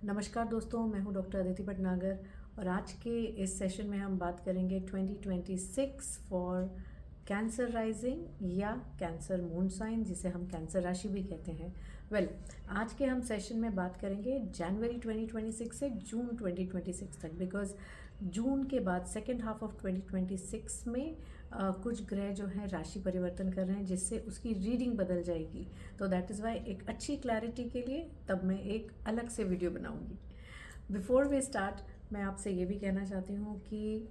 नमस्कार दोस्तों, मैं हूं डॉक्टर अदिति भटनागर और आज के इस सेशन में हम बात करेंगे 2026 फॉर कैंसर राइजिंग या कैंसर मून साइन, जिसे हम कैंसर राशि भी कहते हैं। आज के हम सेशन में बात करेंगे जनवरी 2026 से जून 2026 तक, बिकॉज जून के बाद सेकेंड हाफ ऑफ 2026 में कुछ ग्रह जो हैं राशि परिवर्तन कर रहे हैं, जिससे उसकी रीडिंग बदल जाएगी। तो दैट इज़ वाई एक अच्छी क्लैरिटी के लिए तब मैं एक अलग से वीडियो बनाऊंगी। बिफोर वी स्टार्ट, मैं आपसे ये भी कहना चाहती हूँ कि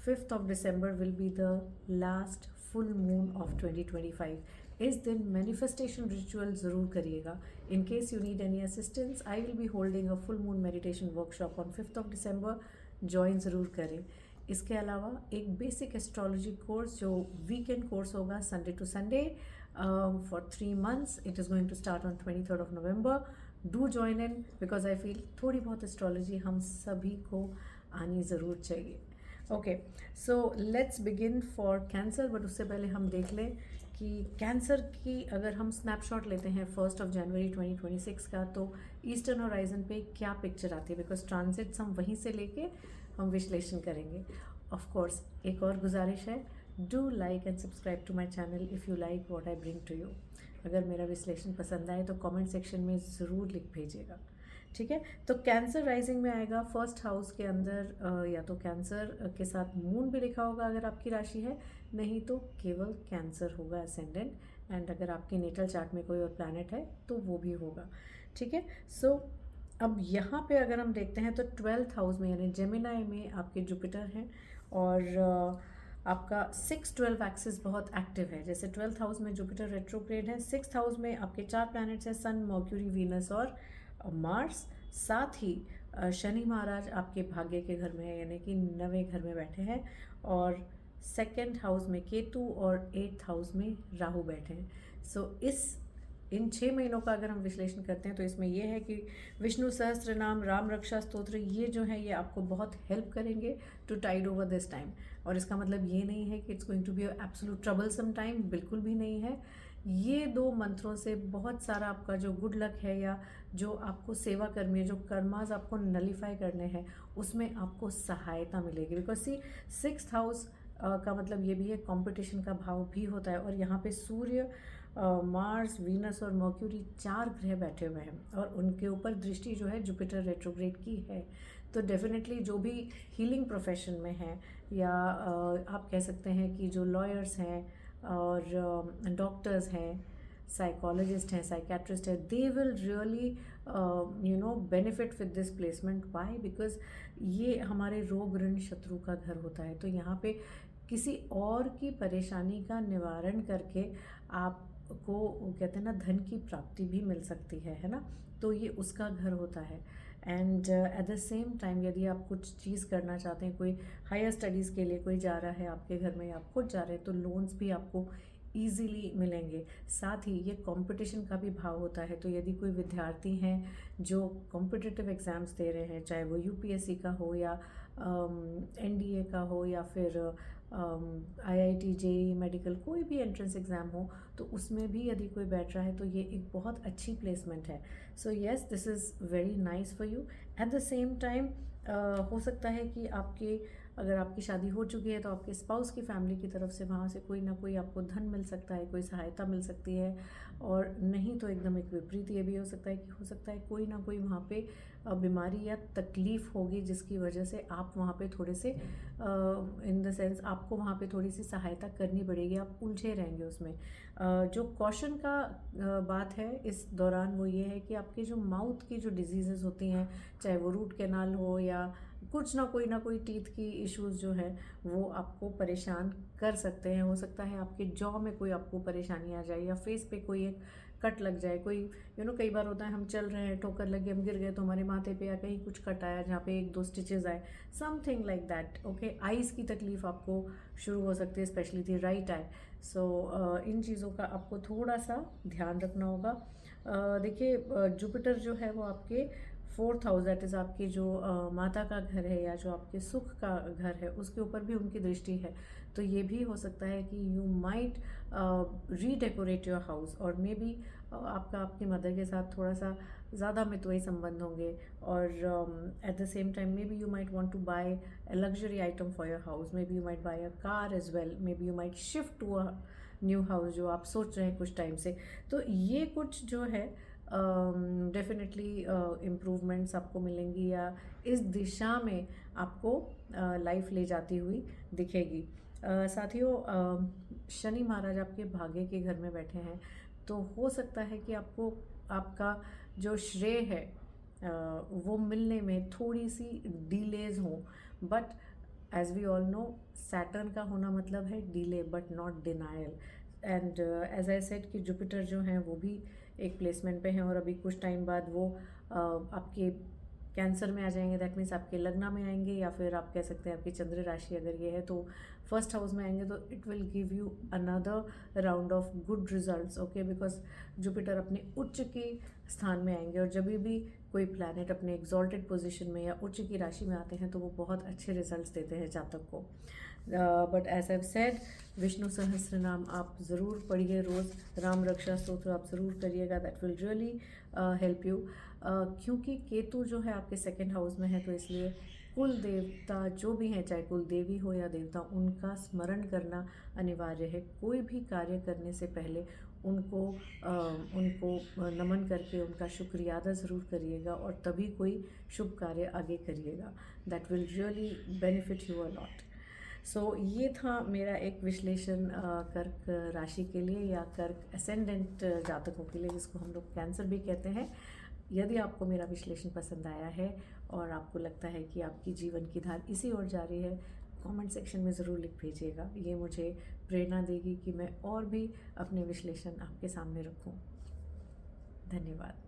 5th of December will be the last full moon of 2025। इस दिन मैनिफेस्टेशन रिचुअल ज़रूर करिएगा। In case you need any assistance, I will be holding a full moon meditation workshop on 5th of December. Join ज़रूर करें। इसके अलावा एक basic astrology course जो वीकेंड कोर्स होगा Sunday to Sunday for 3 months, it is going to start on 23rd of November. Do join in because I feel थोड़ी बहुत astrology हम सभी को आनी ज़रूर चाहिए। Okay, so let's begin for cancer. But उससे पहले हम देख लें कि कैंसर की अगर हम स्नैपशॉट लेते हैं 1st ऑफ जनवरी 2026 का, तो ईस्टर्न होराइजन पे क्या पिक्चर आती है, बिकॉज ट्रांजिट्स हम वहीं से लेके हम विश्लेषण करेंगे। ऑफ कोर्स एक और गुजारिश है, do like and subscribe to my channel if you like what I bring to you. अगर मेरा विश्लेषण पसंद आए तो कमेंट सेक्शन में ज़रूर लिख भेजिएगा, ठीक है। तो कैंसर राइजिंग में आएगा फर्स्ट हाउस के अंदर, या तो कैंसर के साथ मून भी लिखा होगा अगर आपकी राशि है, नहीं तो केवल कैंसर होगा असेंडेंट। एंड अगर आपके नेटल चार्ट में कोई और प्लैनेट है तो वो भी होगा, ठीक है। सो अब यहाँ पे अगर हम देखते हैं तो 12th हाउस में यानी जेमिनाई में आपके जुपिटर हैं और आपका 6-12 एक्सिस बहुत एक्टिव है। जैसे 12th हाउस में जुपिटर रेट्रोग्रेड है, 6th हाउस में आपके 4 प्लैनेट्स हैं, सन, मर्क्यूरी, वीनस और मार्स। साथ ही शनि महाराज आपके भाग्य के घर में है, यानी कि 9वें घर में बैठे हैं, और 2nd हाउस में केतु और 8th हाउस में राहु बैठे हैं। सो इन 6 महीनों का अगर हम विश्लेषण करते हैं तो इसमें यह है कि विष्णु सहस्त्र नाम, राम रक्षा स्तोत्र, ये जो है ये आपको बहुत हेल्प करेंगे to tide over this time. और इसका मतलब ये नहीं है कि it's going to be absolute troublesome time, बिल्कुल भी नहीं है। ये 2 मंत्रों से बहुत सारा आपका जो गुड लक है या जो आपको सेवा कर्मी है, जो कर्माज आपको नलीफाई करने हैं, उसमें आपको सहायता मिलेगी। बिकॉज सी 6th हाउस का मतलब ये भी है कंपटीशन का भाव भी होता है, और यहाँ पे सूर्य, मार्स, वीनस और मर्क्यूरी 4 ग्रह बैठे हुए हैं और उनके ऊपर दृष्टि जो है जुपिटर रेट्रोग्रेड की है। तो डेफिनेटली जो भी हीलिंग प्रोफेशन में है, या आप कह सकते हैं कि जो लॉयर्स हैं और डॉक्टर्स हैं, साइकोलॉजिस्ट हैं, साइकेट्रिस्ट हैं, they will really benefit with this placement. Why? Because ये हमारे रोग ऋण शत्रु का घर होता है। तो यहाँ पे किसी और की परेशानी का निवारण करके आपको, कहते हैं ना, धन की प्राप्ति भी मिल सकती है ना। तो ये उसका घर होता है। And eight the same time यदि आप कुछ चीज़ करना चाहते हैं, कोई हायर स्टडीज़ के लिए कोई जा रहा है आपके घर में या आप खुद जा रहे हैं, तो लोन्स भी आपको ईजीली मिलेंगे। साथ ही ये कंपटीशन का भी भाव होता है। तो यदि कोई विद्यार्थी हैं जो कॉम्पिटिटिव एग्ज़ाम्स दे रहे हैं, चाहे वो यूपीएससी का हो या एनडीए का हो या फिर आईआईटी, जेईई, मेडिकल, कोई भी एंट्रेंस एग्ज़ाम हो, तो उसमें भी यदि कोई बैठ रहा है तो ये एक बहुत अच्छी प्लेसमेंट है। So yes, this is very nice for you. Eight the same time हो सकता है कि अगर आपकी शादी हो चुकी है तो आपके स्पाउस की फैमिली की तरफ से वहाँ से कोई ना कोई आपको धन मिल सकता है, कोई सहायता मिल सकती है। और नहीं तो एकदम एक विपरीत ये भी हो सकता है कि हो सकता है कोई ना कोई वहाँ पे बीमारी या तकलीफ़ होगी, जिसकी वजह से आप वहाँ पे थोड़े से इन द सेंस आपको वहाँ पे थोड़ी सी सहायता करनी पड़ेगी, आप उलझे रहेंगे उसमें। जो कॉशन का बात है इस दौरान वो ये है कि आपके जो माउथ की जो डिजीज़ेज़ होती हैं, चाहे वो रूट कैनाल हो या कुछ ना कोई टीथ की इश्यूज़ जो है वो आपको परेशान कर सकते हैं। हो सकता है आपके जॉ में कोई आपको परेशानी आ जाए, या फेस पे कोई एक कट लग जाए। कोई कई बार होता है हम चल रहे हैं, ठोकर लगी, हम गिर गए तो हमारे माथे पे या कहीं कुछ कट आया जहाँ पे 1-2 स्टिचेस आए, something like that. Okay, eyes की तकलीफ आपको शुरू हो सकती है, स्पेशली दी राइट आई। सो इन चीज़ों का आपको थोड़ा सा ध्यान रखना होगा। देखिए, जुपिटर जो है वो आपके 4th हाउस, दैट इज़ आपकी जो माता का घर है या जो आपके सुख का घर है, उसके ऊपर भी उनकी दृष्टि है। तो ये भी हो सकता है कि you might redecorate your house, और मे बी आपका आपकी मदर के साथ थोड़ा सा ज़्यादा मितव्ययी संबंध होंगे, और at the same time maybe you might want to buy a luxury item for your house, maybe you might buy a car as well, maybe you might shift to a new house जो आप सोच रहे हैं कुछ time से। तो ये कुछ जो है डेफिनेटली इम्प्रूवमेंट्स आपको मिलेंगी, या इस दिशा में आपको लाइफ ले जाती हुई दिखेगी। साथियों, शनि महाराज आपके भाग्य के घर में बैठे हैं, तो हो सकता है कि आपको आपका जो श्रेय है वो मिलने में थोड़ी सी डिलेज हो, but as we all know Saturn का होना मतलब है delay but not denial. And as I said कि जुपिटर जो हैं वो भी एक प्लेसमेंट पे हैं, और अभी कुछ टाइम बाद वो आपके कैंसर में आ जाएंगे, दैट मीन्स आपके लग्न में आएंगे, या फिर आप कह सकते हैं आपकी चंद्र राशि अगर ये है तो फर्स्ट हाउस में आएंगे, तो it will give you another round of good results, okay, because Jupiter अपने उच्च के स्थान में आएंगे, और जब भी कोई प्लैनेट अपने एग्जॉल्टेड पोजीशन में या उच्च की राशि में आते हैं तो वो बहुत अच्छे रिजल्ट्स देते हैं जातक को। But as I said, Vishnu Sahasranama आप ज़रूर पढ़िए रोज़, राम रक्षा स्तोत्र आप ज़रूर करिएगा, that will really help you. क्योंकि केतु जो है आपके सेकेंड हाउस में है, तो इसलिए कुल देवता जो भी हैं, चाहे कुल देवी हो या देवता, उनका स्मरण करना अनिवार्य है। कोई भी कार्य करने से पहले उनको नमन करके उनका शुक्रिया अदा ज़रूर करिएगा, और तभी कोई शुभ कार्य आगे करिएगा, that will really benefit you a lot. So ये था मेरा एक विश्लेषण कर्क राशि के लिए, या कर्क असेंडेंट जातकों के लिए, जिसको हम लोग कैंसर भी कहते हैं। यदि आपको मेरा विश्लेषण पसंद आया है और आपको लगता है कि आपकी जीवन की धार इसी ओर जा रही है, कमेंट सेक्शन में ज़रूर लिख भेजिएगा। ये मुझे प्रेरणा देगी कि मैं और भी अपने विश्लेषण आपके सामने रखूं। धन्यवाद।